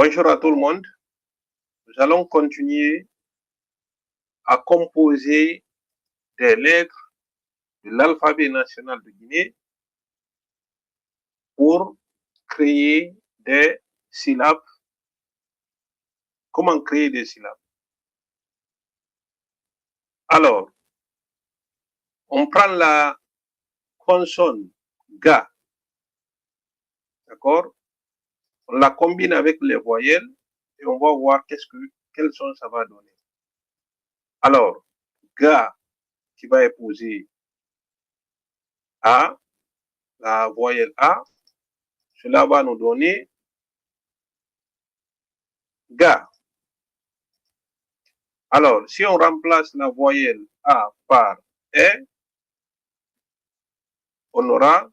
Bonjour à tout le monde. Nous allons continuer à composer des lettres de l'alphabet national de Guinée pour créer des syllabes. Comment créer des syllabes? Alors, on prend la consonne Ga, d'accord? On la combine avec les voyelles et on va voir quel son ça va donner. Alors, Ga qui va épouser A, la voyelle A, cela va nous donner Ga. Alors, si on remplace la voyelle A par E, on aura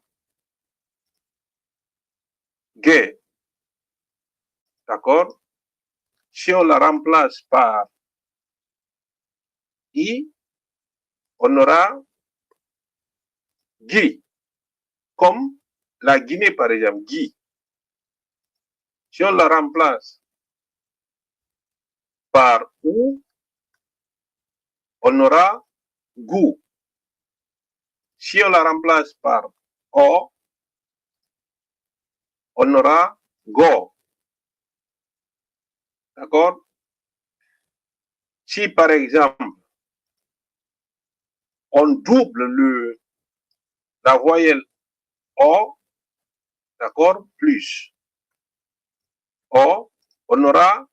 G. D'accord? Si on la remplace par I, on aura Gui. Comme la Guinée, par exemple, Gui. Si on la remplace par OU, on aura Gou. Si on la remplace par O, on aura Go. D'accord? Si, par exemple, on double la voyelle O, d'accord, plus O, on aura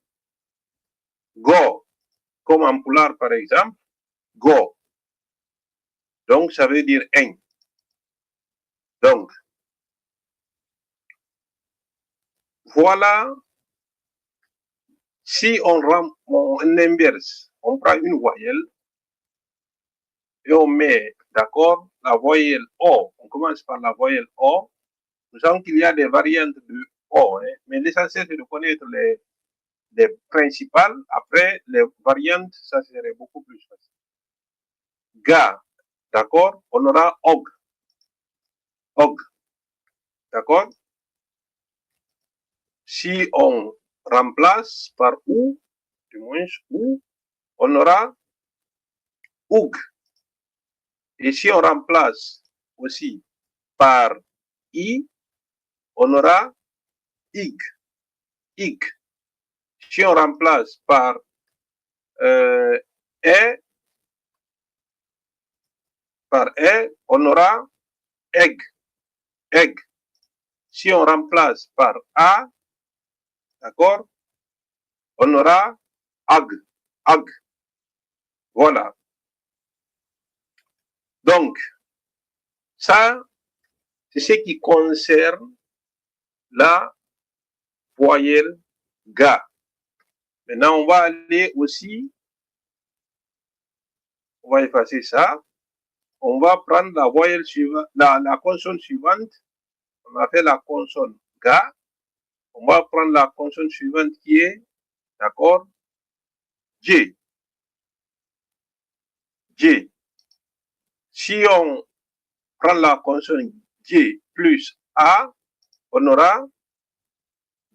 Go. Comme en poulard, par exemple, Go. Donc, ça veut dire un. Donc, voilà, si on inverse, on prend une voyelle et on met, d'accord, la voyelle O. On commence par la voyelle O. Nous savons qu'il y a des variantes de O, hein, mais l'essentiel, c'est de connaître les principales. Après, les variantes, ça serait beaucoup plus facile. Ga, d'accord, on aura Og. Og, d'accord. Si on remplace par OU, du moins OU, on aura OUG. Et si on remplace aussi par I, on aura IG. IG. Si on remplace par E, on aura EG. EG. Si on remplace par A, d'accord, on aura AG. AG. Voilà. Donc, ça, c'est ce qui concerne la voyelle Ga. Maintenant, on va aller aussi, on va effacer ça. On va prendre la voyelle suivante, la consonne suivante. On a fait la consonne Ga. On va prendre la consonne suivante qui est, d'accord, J. J. Si on prend la consonne J plus A, on aura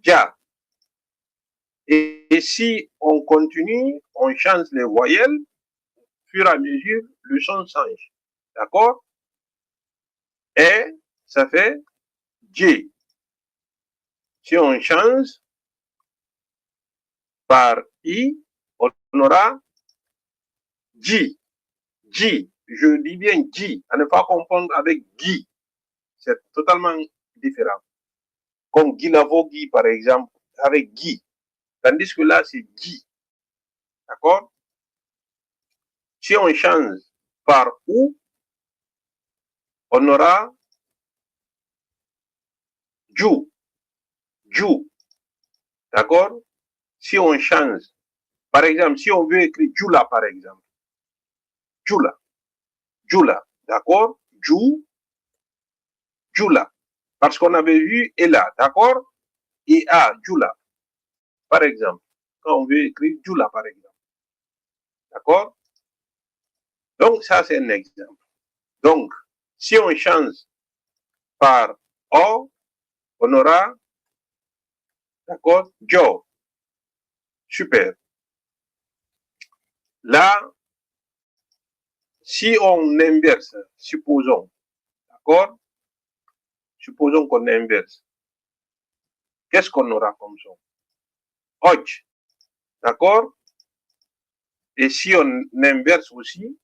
Ja. Et si on continue, on change les voyelles, au fur et à mesure, le son change. D'accord? Et ça fait J. Si on change par I, on aura J. J. Je dis bien J. À ne pas confondre avec Guy. C'est totalement différent. Comme Guy Lavogui, par exemple, avec Guy. Tandis que là, c'est Guy. D'accord? Si on change par OU, on aura Ju. Ju. D'accord? Si on change, par exemple, si on veut écrire Jula, par exemple. Jula. Jula. D'accord? Ju. Jula. Parce qu'on avait vu Ella. D'accord? Et A. Jula. Par exemple. Quand on veut écrire Jula, par exemple. D'accord? Donc, ça, c'est un exemple. Donc, si on change par O, on aura, d'accord, Jo. Super. Là, si on inverse, supposons, d'accord? Supposons qu'on inverse. Qu'est-ce qu'on aura comme son? Och, d'accord? Et si on inverse aussi,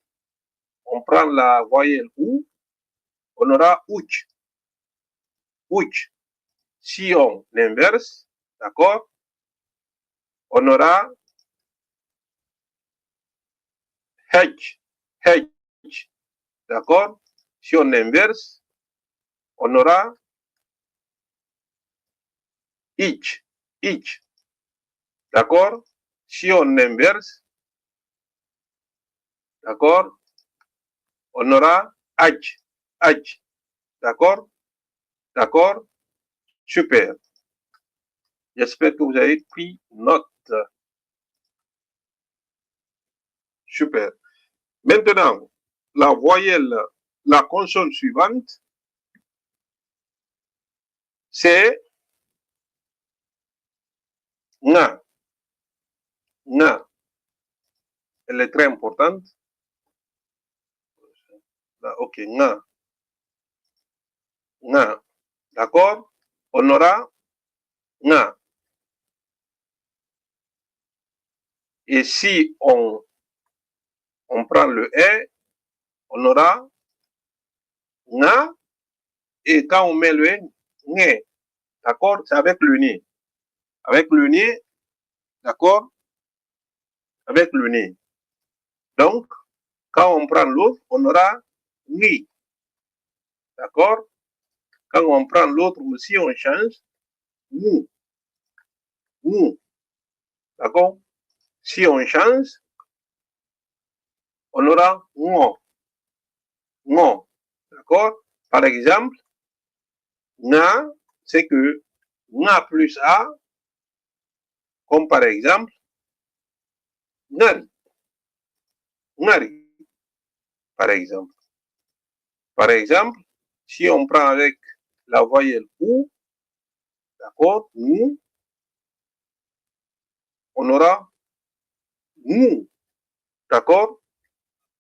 on prend la voyelle OU, on aura ouch. Ouch. Si on inverse, d'accord? On aura hedge. Hedge. D'accord? Si on inverse, on aura each. Each. D'accord? Si on inverse, d'accord? On aura edge. Edge. D'accord? D'accord? Super. J'espère que vous avez pris note. Super. Maintenant, la voyelle, la consonne suivante, c'est nga. Nga. Elle est très importante. Ok, nga. Nga. D'accord? On aura nga. Et si on prend le E, on aura nga. Et quand on met le E, nga. D'accord? C'est avec le nez. Avec le nez, d'accord? Avec le nez. Donc, quand on prend l'autre, on aura ni. D'accord? Quand on prend l'autre aussi, on change. Mou. Mou. D'accord? Si on change, on aura ngo. Ngo. D'accord? Par exemple, nga, c'est que nga plus a, comme par exemple, ngari. Ngari. Par exemple. Par exemple, si on prend avec la voyelle ou, d'accord, nous, on aura nous, d'accord,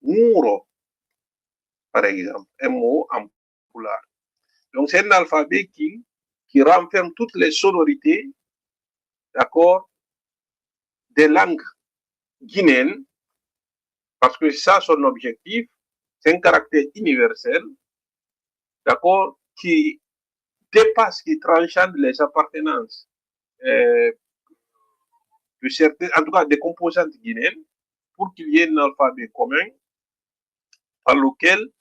mouro, par exemple, un mot en poulard. Donc, c'est un alphabet qui renferme toutes les sonorités, d'accord, des langues guinéennes, parce que ça, son objectif, c'est un caractère universel, d'accord, qui dépasse, qui transcende les appartenances de certaines, en tout cas des composantes guinéennes, pour qu'il y ait un alphabet commun par lequel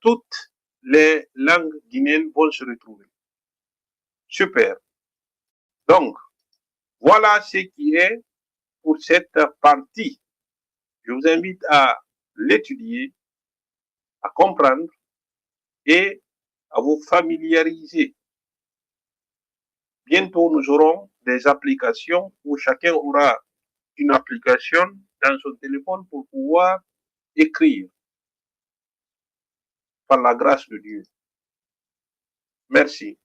toutes les langues guinéennes vont se retrouver. Super. Donc, voilà ce qui est pour cette partie. Je vous invite à l'étudier, à comprendre et à vous familiariser. Bientôt, nous aurons des applications où chacun aura une application dans son téléphone pour pouvoir écrire par la grâce de Dieu. Merci.